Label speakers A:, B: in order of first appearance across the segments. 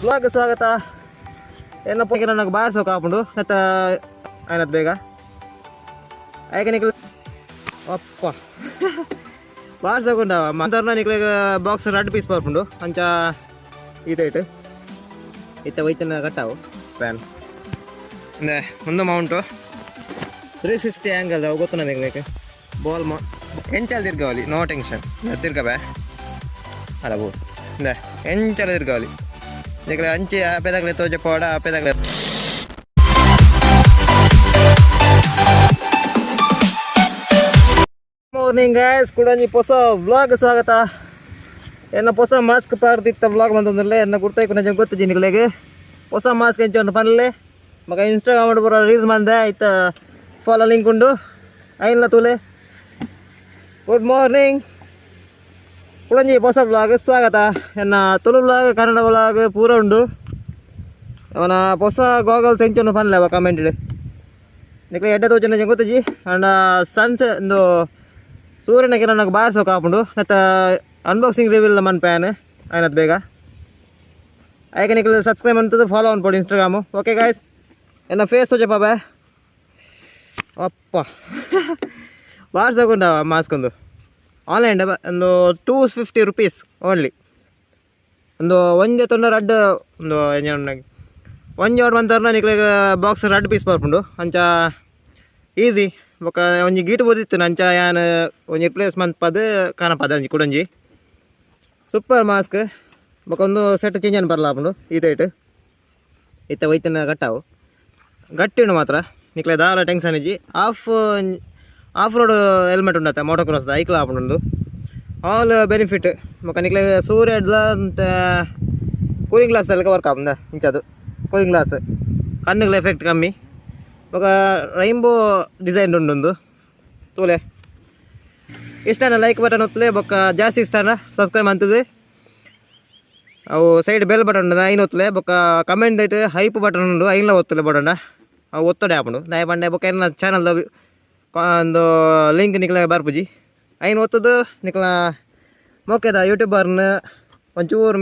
A: Blog ಸ್ವಾಗತ. ಏನಪ್ಪ ನನಗೆ ಬಾರಿಸೋಕೆ ಹಾಕೊಂಡು ನತ್ತ ಏನದು ಬೇಗ ಯಾಕೆ ನಿಕ್ಲ ಅಪ್ಪ ಬಾರಿಸೋಕೊಂಡ ಮಂತರ್ನ ನಿಕ್ಲಿಗೆ ಬಾಕ್ಸ್ 2 ಪೀಸ್ ಬರ್ಕೊಂಡು ಅಂಚ ಇದೈಟ್ ಇತ್ತ ವೈತನ ಕಟ್ಟಾವು ಫ್ಯಾನ್ ಅಂದ್ರೆ ಒಂದು ಮೌಂಟು 360 ಆ್ಯಂಗಲ್ ಗೊತ್ತು ನನಗೆ ಬಾಲ್ ಎಂಚಲ್ ತಿರ್ಗಾವಲಿ ನೋ ಟೆನ್ಷನ್ ತಿರ್ಗಬೇ ಅಲ್ಲ ಬೋ ಇಂದ ಎಂಚಲ ತಿರ್ಗಾವಲಿ देखले अंचे आपे तकले तो जो पड़ा आपे तकले ಮಾರ್ನಿಂಗ್ ಗೈಸ್ ಕುಡಂಜಿ ಹೊಸ ವ್ಲಾಗ್ ಸ್ವಾಗತ. ಎನ್ನ ಹೊಸ ಮಾಸ್ಕ್ ಪಾರ್ದಿತ್ತ ವ್ಲಾಗ್ ಬಂತಂದ್ರಲ್ಲೇ ಎನ್ನ ಗುರ್ತಾಯ್ಕು ನಂಗೆ ಗೊತ್ತು ಜಿನಿಗಳಿಗೆ ಹೊಸ ಮಾಸ್ಕ್ ಎಂಚೊಂದು ಪನ್ಲೆ ಮಗ ಇನ್ಸ್ಟಾಗ್ರಾಮ್ ಬರೋ ರೀಲ್ಸ್ ಬಂದೆ ಆಯ್ತ ಫಾಲೋ ಲಿಂಕ್ ಉಂಡು ಐನ್ಲ ತೂಲೆ. ಗುಡ್ ಮಾರ್ನಿಂಗ್ ಕುಳಂಜಿ ಹೊಸ ವ್ಲಾಗ್ ಸ್ವಾಗತ. ಎನ್ನ ತುಳು ವ್ಲಾಗ್ ಕನ್ನಡ ವ್ಲಾಗ್ ಪೂರ ಉಂಡು. ಅವನ ಹೊಸ ಗಾಗಲ್ಸ್ ಎಂಚೊಂದು ಪನ್ಲೆ ಅವ ಕಮೆಂಟ್ ನಿಕ್ಲೆ ಎಡ್ಡೆ ತೋಚನ ಗೊತ್ತಜಿ ಅಂಡ ಸನ್ಸೆ ಒಂದು ಸೂರ್ಯನ ಕಿರಣಕ್ಕೆ ಬಾರಿಸೋಕೆ ಹಾಕೊಂಡು ಮತ್ತು ಅನ್ಬಾಕ್ಸಿಂಗ್ ರಿವ್ಯೂಲ್ ಮನ್ಪ್ಯಾನ್ ಏನದು ಬೇಗ ಆಯ್ಕೆ ನಿಕ್ಲೆ ಸಬ್ಸ್ಕ್ರೈಬ್ ಅಂತದ್ದು ಫಾಲೋ ಅನ್ಕೊಡಿ ಇನ್ಸ್ಟಾಗ್ರಾಮು. ಓಕೆ ಗಾಯ್ಸ್ ಎನ್ನ ಫೇಸ್ ತೋಜಪ್ಪ ಬೇ ಅಪ್ಪ ಬಾರಿಸೋಕೊಂಡ ಮಾಸ್ಕ್ ಒಂದು ಆನ್ಲೈನ್ ಒಂದು 250 ರುಪೀಸ್ ಓನ್ಲಿ. ಒಂದು ಒಂದೇ ತೊಂದರೆ ರಡ್ಡು ಒಂದು ಒಂಜಿ ಆರ್ಡರ್ ಬಂತಾರ ನಿಕ್ಲಿಗೆ ಬಾಕ್ಸ್ 2 ಪೀಸ್ ಬರ್ಕೊಂಡು ಅಂಚ ಈಸಿ ಬೊಕ್ಕ ಒಂಜಿ ಗೀಟ್ ಬೋದಿತ್ತು ಅಂಚ ಯಾನ್ ಒಂಜಿ ರಿಪ್ಲೇಸ್ಮೆಂಟ್ ಪದ ಕಾಣಪದ ಒಂಜಿ ಕುಡಂಜಿ ಸೂಪರ್ ಮಾಸ್ಕ್ ಬೊಕ್ಕ ಒಂದು ಸೆಟ್ ಚೇಂಜ್ ಅನ್ನು ಬರಲ್ಲ ಹಾಕೊಂಡು ಈತೈಟ್ ಇತ್ತ ವೈತನ ಕಟ್ಟಾವು ಗಟ್ಟಿ ಉಂಡು ಮಾತ್ರ ನಿಕ್ಲೆ ದಾರ ಟೆನ್ಷನ್ ಇಜ್ಜಿ ಆಫ್ ರೋಡ್ ಹೆಲ್ಮೆಟ್ ಉಂಡತ್ತೆ ಮೋಟೋ ಕ್ರಾಸ್ದ ಐಕ್ಲ ಹಾಕೊಂಡು ಆಲ್ ಬೆನಿಫಿಟ್ ಬೊಕ್ಕ ನಿಕ್ಲೆ ಸೂರ್ಯಡ್ಲ ಅಂತ ಕೂಲಿಂಗ್ ಗ್ಲಾಸ್ ಎಲ್ಲ ವರ್ಕ್ ಆಪಂದ ಇಂಚದು ಕೂಲಿಂಗ್ ಗ್ಲಾಸ್ ಕಣ್ಣುಗಳ ಎಫೆಕ್ಟ್ ಕಮ್ಮಿ ఒక ರೈನ್ಬೋ ಡಿಸೈನ್ ಉಂಡೊಂದು ತೂಲೆ ಇಷ್ಟನ ಲೈಕ್ ಬಟನ್ ಒತ್ತಲೆ ಬೊಕ್ಕ ಜಾಸ್ತಿ ಇಷ್ಟನ ಸಬ್ಸ್ಕ್ರೈಬ್ ಅಂತದೆ ಅವು ಸೈಡ್ ಬೆಲ್ ಬಟನ್ ಉಂಡು ಐನು ಒತ್ತಲೆ ಬೊಕ್ಕ ಕಮೆಂಟ್ ದೈಟ್ ಹೈಪ್ ಬಟನ್ ಉಂಡು ಐನ್ಲ ಒತ್ತಲೆ ಬಟನ್ ಅವು ಒತ್ತಡೆ ಹಾಕೊಂಡು ನಾಯಿ ಬಂಡೆ ಬೊಕ್ಕ ಎಲ್ಲ ಚಾನಲ್ದ ಒಂದು ಲಿಂಕ್ ನಿಕ್ಲ ಬರ್ಪುಜಿ ಐನು ಒತ್ತದು ನಿಕ್ಲ ಮೊಕ್ಕೆದ ಯೂಟ್ಯೂಬರ್ನ ಒಂಚೂರು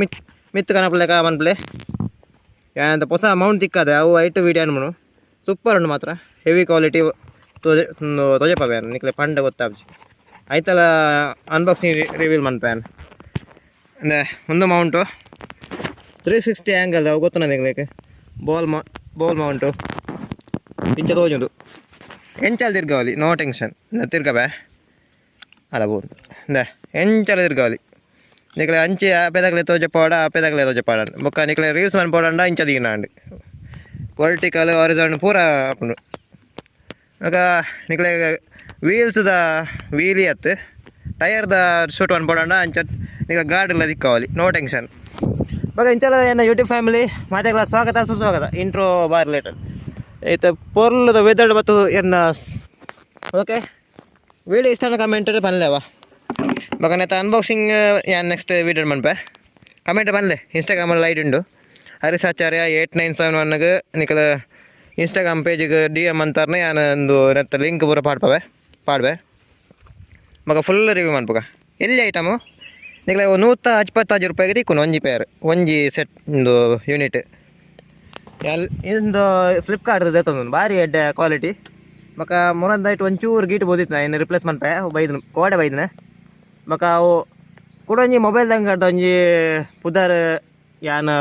A: ಮಿತ್ತು ಕನಪ್ಲೆ ಮನ್ಪ್ಲೆ ಯಾಂತ ಹೊಸ ಮೌಂಟ್ ತಿಕ್ಕದೆ ಅವು ಐಟು ವೀಡಿಯೋ ಅನ್ಮನು ಸೂಪರ್ ಉಂಡು ಮಾತ್ರ ಹೆವಿ ಕ್ವಾಲಿಟಿ ತೊಜೆಪವೆ ನಿಕ್ಲೆ ಪಂಡ ಗೊತ್ತಾಬ್ಜಿ ಆಯ್ತಲ್ಲ ಅನ್ಬಾಕ್ಸಿಂಗ್ ರಿವ್ಯೂಲ್ ಮನ್ಪ್ಯಾನ್ ಅಂದರೆ ಒಂದು ಮೌಂಟು 360 ಆ್ಯಂಗಲ್ ಅವು ಗೊತ್ತು ನನಗೆ ಬಾಲ್ ಮೌಂಟು ಇಂಚ ತೋಜುಂಡು ಎಂಚಲ್ ತಿರ್ಗಾವಲಿ ನೋ ಟೆನ್ಷನ್ ತಿರ್ಗಬೇ ಅಲ್ಲ ಬೋನ್ ಇಂದ ಎಂಚಲ ತಿರ್ಗಾವಲಿ ನಿಕ್ಲೆ ಅಂಚೆ ಆಪೆ ತಗಲೆ ತೋಜಪಾಡ ಆಪೆ ತಗಲೆ ತೋಜಪಾಡ ಬೊಕ್ಕ ನಿಕ್ಲೆ ರೀಲ್ಸ್ ಮನ್ ಪೋಡಂಡ ಇಂಚ ದಿಗಿನಾಂಡು ವರ್ಟಿಕಲ್ ಹಾರಿಜಾಂಟಲ್ ಪೂರ ಆಪುಂಡು. ಆಗ ನಿಕ್ಲೆ ವೀಲ್ಸ್ದ ವೀಲಿ ಅತ್ತು ಟಯರ್ದ ಶೂಟ್ ಒನ್ ಪೋಡಂಡ ಅಂಚ ನಿಕ್ಲೆ ಗಾಡಿಲ್ಲ ದಿಕ್ಕಾವಲಿ ನೋ ಟೆನ್ಷನ್. ಇವಾಗ ಇಂಚಲ ಏನ ಯೂಟ್ಯೂಬ್ ಫ್ಯಾಮಿಲಿ ಮಾತೆಗಳ ಸ್ವಾಗತ ಸುಸ್ವಾಗತ ಇಂಟ್ರೋ ಬಾರ್ ರಿಲೇಟೆಡ್ ಐತೆ ಪೊರ್ಲದ ವೆದರ್ ಬತ್ತು ಎನ್ನ ಓಕೆ ವೀಡಿಯೋ ಇಷ್ಟ ಕಮೆಂಟ್ ಪನ್ಲೆವ ಇವಾಗ ನೆತ್ತ ಅನ್ಬಾಕ್ಸಿಂಗ್ ಯಾನ್ ನೆಕ್ಸ್ಟ್ ವೀಡಿಯೋ ಮನ್ಪೆ ಕಮೆಂಟ್ ಪನ್ಲೆ ಇನ್ಸ್ಟಾಗ್ರಾಮಲ್ಲಿ ಲೈಟ್ ಉಂಡು ಹರಿಸಾಚಾರ್ಯ 8971ಗೆ ನಿಕಲ ಇನ್ಸ್ಟಾಗ್ರಾಮ್ ಪೇಜಿಗೆ DM ಅಂತಾರನೆ ಯಾನ್ ಒಂದು ನೆತ್ತ ಲಿಂಕ್ ಪೂರ ಪಾಡ್ಬೆ ಮಗ ಫುಲ್ ರಿವ್ಯೂ ಮನ್ಪಗ ಎಲ್ಲಿ ಐಟಮು ನಿಕಲೆ 175 ರೂಪಾಯಿಗೆ ತಿಕ್ಕು ಒಂಜಿ ಪೇರ್ ಒಂಜಿ ಸೆಟ್ ಒಂದು ಯೂನಿಟ್ ಇಂದು ಫ್ಲಿಪ್ಕಾರ್ಟ್ದು ತಂದು ಭಾರಿ ಎಡ್ಡೆ ಕ್ವಾಲಿಟಿ ಮಕ ಮುರಂದಾಯ್ತು ಒಂಚೂರು ಗೀಟ್ ಬೋದಿತ್ತು ಇನ್ನು ರಿಪ್ಲೇಸ್ ಮನ್ಪೆ ಬೈದನು ಕೋಡೆ ಬೈದನೆ ಮಕ ಅವು ಕೂಡ ಒಂಜಿ ಮೊಬೈಲ್ದಂಗೆ ಆಡ್ದ ಒಂಜಿ ಪುದರ್ ಯಾನ್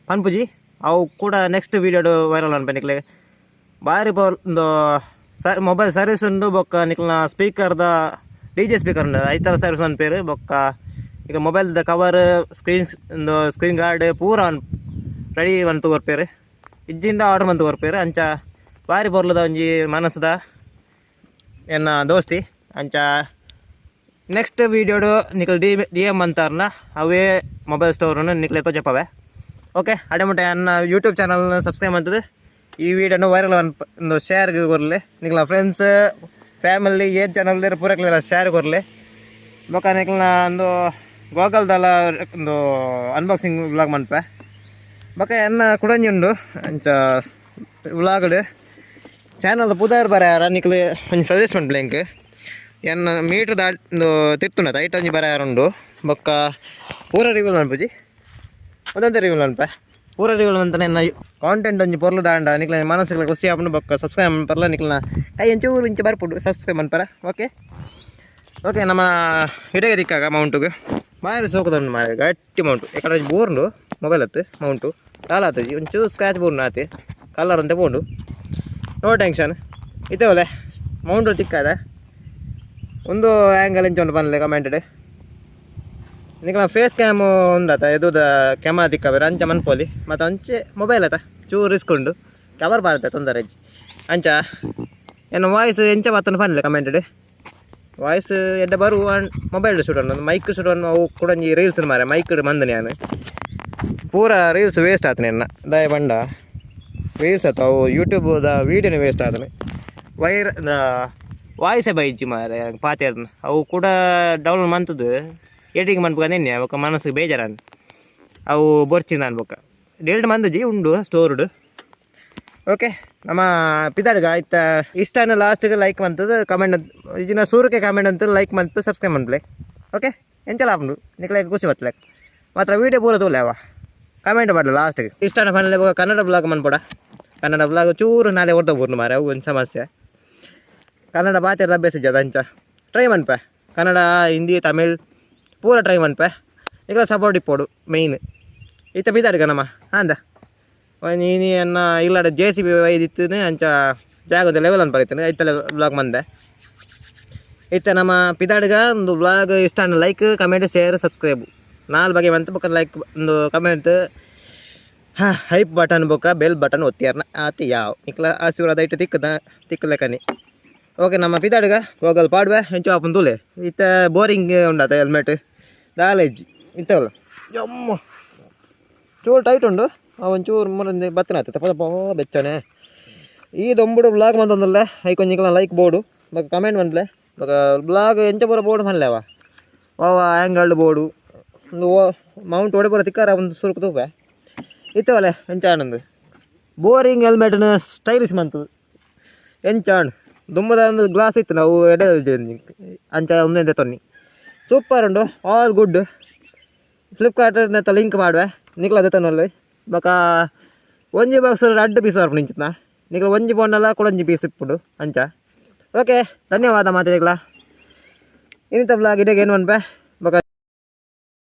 A: ಪನ್ಪುಜಿ ಅವು ಕೂಡ ನೆಕ್ಸ್ಟ್ ವೀಡಿಯೋ ವೈರಲ್ ಅನ್ಪೆ ನಿಕ್ಲೆ ಭಾರಿ ಒಂದು ಮೊಬೈಲ್ ಸರ್ವಿಸ್ ಉಂಡು ಬೊಕ್ಕ ನಿಕ್ಲನ ಸ್ಪೀಕರ್ದ DJ ಸ್ಪೀಕರ್ ಉಂಡು ಐತರ ಸರ್ವಿಸ್ ಮನ್ಪೇರು ಬೊಕ್ಕ ಈಗ ಮೊಬೈಲ್ದ ಕವರ್ ಸ್ಕ್ರೀನ್ ಗಾರ್ಡ್ ಪೂರ ರೆಡಿ ಬಂತು ಕೊರ್ಪೇರು ಇಜ್ಜಿಂದ ಆರ್ಡರ್ ಬಂತು ಕೊರ್ಪೇರು ಅಂಚ ಭಾರಿ ಬರ್ಲದ ಒಂಜಿ ಮನಸ್ಸದ ಎನ್ನ ದೋಸ್ತಿ ಅಂಚ ನೆಕ್ಸ್ಟ್ ವೀಡಿಯೋಡು ನಿಕ್ಲೆ DM ಅಂತಾರನ ಅವೇ ಮೊಬೈಲ್ ಸ್ಟೋರನ್ನು ನಿಕ್ಲೆ ತೋಜಪ್ಪವೆ. ಓಕೆ ಅಡೆಮುಟ್ಟೆ ನನ್ನ ಯೂಟ್ಯೂಬ್ ಚಾನಲ್ನ ಸಬ್ಸ್ಕ್ರೈಬ್ ಅಂತದೆ ಈ ವಿಡಿಯೋನ ವೈರಲ್ ಒಂದು ಶೇರ್ಗೆ ಕೊರಲಿ ನಿಕ್ಲ ಫ್ರೆಂಡ್ಸ್ ಫ್ಯಾಮಿಲಿ ಏಜ್ ಚಾನಲ್ ಪೂರಕ್ಲೆಲ್ಲ ಶೇರ್ ಕೊರಲಿ ಬೊಕ್ಕ ನಿಕ್ಲನ ಒಂದು ಗೋಗಲ್ದಲ್ಲ ಒಂದು ಅನ್ಬಾಕ್ಸಿಂಗ್ ವ್ಲಾಗ್ ಮನ್ಪೆ ಬೊಕ್ಕ ಎನ್ನ ಕುಡಂಜಿ ಉಂಡು ಅಂಚ ವ್ಲಾಗ್ಡ್ ಚಾನಲ್ ಪುದಾರ್ ಬರ ಯಾರ ನಿಕ್ಲೆ ಒಂಜಿ ಸಜೆಸ್ಟ್ ಮನ್ಪ್ಲೆ ಇಂಕ್ ಎನ್ನ ಮೀಟ್ರ್ ದಾಟ್ ತಿರ್ತುಂಡ ಐಟ್ ಒಂಜಿ ಬರ ಉಂಡು ಬೊಕ್ಕ ಪೂರ ರಿವ್ಯೂಲ್ ಅನ್ಪುಜಿ ಒಂದೊಂದೇ ರಿವ್ಯೂಲ್ ಅನ್ಪ ಪೂರ ರಿವ್ಯೂಲ್ ಅಂತ ಎನ್ನ ಕಾಂಟೆಂಟ್ ಒಂಜಿ ಪೊರ್ಲು ದಾಂಡ ನಿಕ್ಲ ಮನಸ್ಸಿಗೆ ಖುಷಿ ಆಪುಂಡು ಬೊಕ್ಕ ಸಬ್ಸ್ಕ್ರೈಬ್ ಮನ್ಪರ್ಲ ನಿಕ್ಲನ ಕೈ ಎಂಚೂರು ಇಂಚ ಬರ್ಪುಡು ಸಬ್ಸ್ಕ್ರೈಬ್ ಮನ್ಪರ ಓಕೆ ಓಕೆ ನಮ್ಮ ಹಿಡಿಗೆ ದಿಕ್ಕಾಗ ಮೌಂಟುಗೆ ಬಾರಿ ಸೋಕುದುಂಡು ಮಾರೆ ಗಟ್ಟಿ ಮೌಂಟು ಎಕಡೆ ಬೋರ್ಂಡು ಮೊಬೈಲ್ ಹತ್ತು ಮೌಂಟು ಕಾಲಾತಜಿ ಒಂಚೂರು ಸ್ಕ್ರಾಚ್ ಬೋರ್ನು ಆತಿ ಕಲರ್ ಅಂತ ಬೋಂಡು ನೋ ಟೆನ್ಷನ್ ಇತ್ತೇವಲೆ ಮೌಂಟು ತಿಕ್ಕಾದ ಒಂದು ಆ್ಯಂಗಲ್ ಇಂಚ ಒಂದು ಬಂದಲೆ ಕಮೆಂಟೆಡ್ ನಿಕ್ಲ ಫೇಸ್ ಕ್ಯಾಮು ಉಂಡತ ಎದುದ ಕ್ಯಾಮರಾ ತಿಕ್ಕಬೇರೆ ಅಂಚ ಮನ್ಪೋಲಿ ಮತ್ತು ಅಂಚೆ ಮೊಬೈಲ್ ಆತ ಚೂರು ರಿಸ್ಕ್ ಉಂಡು ಕವರ್ ಬಾರತ್ತೆ ತೊಂದರೆ ಅಜ್ಜಿ ಅಂಚ ಏನು ವಾಯ್ಸ್ ಎಂಚ ಮಾತನ್ನು ಬಂದಲೆ ಕಮೆಂಟೆಡ್ ವಾಯ್ಸ್ ಎಡ್ಡೆ ಬರುವ ಮೊಬೈಲ್ ಶೂಟ್ ಒಂದು ಮೈಕ್ ಶೂಟ್ ಅವು ಕೂಡ ರೀಲ್ಸ್ ಮಾರೆ ಮೈಕ್ ಮಂದನೆ ನಾನು ಪೂರ ರೀಲ್ಸ್ ವೇಸ್ಟ್ ಆತನೆ ಎನ್ನ ದಯ ಬಂಡ ರೀಲ್ಸ್ ಆತ ಅವು ಯೂಟ್ಯೂಬ್ದ ವೀಡಿಯೋನೇ ವೇಸ್ಟ್ ಆತನೆ ವಾಯ್ಸೇ ಬೈಜಿ ಮಾರೆ ಪಾತಿ ಅದನ್ನ ಅವು ಕೂಡ ಡೌನ್ಲೋಡ್ ಮಂತದ್ದು ಎಡಿಟಿಂಗ್ ಮನ್ಪುಗ ನೆನ್ನೆ ಅವಕ್ಕೆ ಮನಸ್ಸಿಗೆ ಬೇಜಾರ ಅವು ಬರ್ಚಿಂದ ಅನ್ಬೇಕ ಡಿಲೀಟ್ ಮಂದಜಿ ಉಂಡು ಸ್ಟೋರ್ಡ್ ಓಕೆ ನಮ್ಮ ಪಿದಾಡ್ಗ ಆಯ್ತ ಇಷ್ಟನ ಲಾಸ್ಟಿಗೆ ಲೈಕ್ ಮಂತದ್ದು ಕಮೆಂಟ್ ಇಜಿನ ಸೂರಕ್ಕೆ ಕಮೆಂಟ್ ಅಂತ ಲೈಕ್ ಮಂತು ಸಬ್ಸ್ಕ್ರೈಬ್ ಮಂತ್ಲೆ ಓಕೆ ಎಂಚಲ ಆಪುಂಡು ನಿಕ್ಲೆ ಖುಷಿ ಬತ್ತಲೆ ಮಾತ್ರ ವೀಡಿಯೋ ಪೂರ ತೋಲೆ ಅವ ಕಮೆಂಟ್ ಮಾಡಲ ಲಾಸ್ಟಿಗೆ ಇಷ್ಟನ ಫೈನಲ್ ಕನ್ನಡ ಬ್ಲಾಗ್ ಮನ್ಪಡ ಕನ್ನಡ ಬ್ಲಾಗ್ ಚೂರು ನಾಳೆ ಹೊರ್ತ ಬೋರ್ನು ಮಾರೆ ಅವು ಒಂದು ಸಮಸ್ಯೆ ಕನ್ನಡ ಭಾಷೆ ಅಭ್ಯಾಸ ಇದ್ದದ ಅಂಚ ಟ್ರೈ ಮನ್ಪೆ ಕನ್ನಡ ಹಿಂದಿ ತಮಿಳ್ ಪೂರ ಟ್ರೈ ಮನ್ಪೆ ಈಗ ಸಪೋರ್ಟ್ ಇಪ್ಪೋಡು ಮೇಯ್ನ್ ಈತ ಪಿದಾಡ್ಗ ನಮ್ಮ ಅಂದ ನೀನು ಅನ್ನ ಇಲ್ಲಾಡ JCB ಒಯ್ದಿತ್ತು ಅಂಚ ಜಾಗದ ಲೆವೆಲ್ ಅನ್ನು ಬರೀತಾನೆ ಐತಲ್ಲ ಬ್ಲಾಗ್ ಮಂದೆ ಇತ್ತ ನಮ್ಮ ಪಿದಾಡ್ಗ ಒಂದು ಬ್ಲಾಗ್ ಇಷ್ಟ ಲೈಕ್ ಕಮೆಂಟ್ ಶೇರ್ ಸಬ್ಸ್ಕ್ರೈಬ್ ನಾಲ್ ಬಗೆ ಬಂತು ಬೊಕ್ಕ ಲೈಕ್ ಒಂದು ಕಮೆಂಟ್ ಹೈಪ್ ಬಟನ್ ಬೊಕ್ಕ ಬೆಲ್ ಬಟನ್ ಒತ್ತಿಯಾರ್ನ ಆತಿ ಯಾವ ಇಕ್ಲ ಆಸಿವ್ರ ಅದೈಟು ತಿಕ್ಕಲೆಕ್ಕನಿ ಓಕೆ ನಮ್ಮ ಪಿದಾಡ್ಗ ಹೋಗಲ್ ಪಾಡ್ವೆ ಹೆಂಚು ಆಪನ್ ತೂಲೆ ಇತ್ತ ಬೋರಿಂಗ್ ಉಂಡಾತ ಹೆಲ್ಮೆಟ್ ದಾಲೇಜ್ ಇತ್ತವಲ್ಲ ಜಮ್ಮ ಚೂರು ಟೈಟ್ ಉಂಡು ಒಂಚೂರು ಮೂರಂದು ಬತ್ತನ ಆಯ್ತು ತಪ್ಪ ಬೆಚ್ಚನೆ ಈ ದೊಂಬುಡು ಬ್ಲಾಗ್ ಮಂದೊಂದಲ್ಲ ಐಕೊಂಜಿಕ್ಲ ಲೈಕ್ ಬೋರ್ಡು ಬೊಕ್ಕ ಕಮೆಂಟ್ ಮನ್ಲೆ ಬೊಕ್ಕ ಬ್ಲಾಗ್ ಎಂಚ ಪೂರ ಬೋರ್ಡು ಮನ್ಲೆ ಅವ ಆ್ಯಂಗಲ್ಡ್ ಬೋರ್ಡು ಒಂದು ಮೌಂಟ್ ಒಡೆ ಪೂರ ತಿಕ್ಕಾರ ಒಂದು ಸುರುಕು ತೂಪೆ ಇತ್ತವಲೆ ಎಂಚ ಆನಂದು ಬೋರಿಂಗ್ ಹೆಲ್ಮೆಟ್ನ ಸ್ಟೈಲಿಶ್ ಮಂತು ಎಂಚಾಣ್ ದುಂಬದ ಒಂದು ಗ್ಲಾಸ್ ಇತ್ತು ನಾವು ಎಡೆ ಅಂಚ ಒಂದೆಂದೆ ತೊನ್ನಿ ಸೂಪರ್ ಉಂಡು ಆಲ್ ಗುಡ್ ಫ್ಲಿಪ್ಕಾರ್ಟ್ ಲಿಂಕ್ ಮಾಡುವೆ ನಿಕ್ಲ ತನ್ನೊಲ್ಲಿ ಬೊಕ ಒಂಜಿ ಬಾಕ್ಸ್ ಅಡ್ಡು ಪೀಸ್ ಬರ್ಪುಂಡು ಇಂಚಿತ್ನ ನಿಕ್ಲ ಒಂಜಿ ಪೌಂಡಲ್ಲ ಕೊಡೊಂಜಿ ಪೀಸ್ ಇಪ್ಪುಡು ಅಂಚ ಓಕೆ ಧನ್ಯವಾದ ಮಾತಿರಿಗ್ಲ ಇನ್ನಿತ ಬ್ಲಾಗ್ ಇಡೆಗೆ ಏನು ಅನ್ಪೆ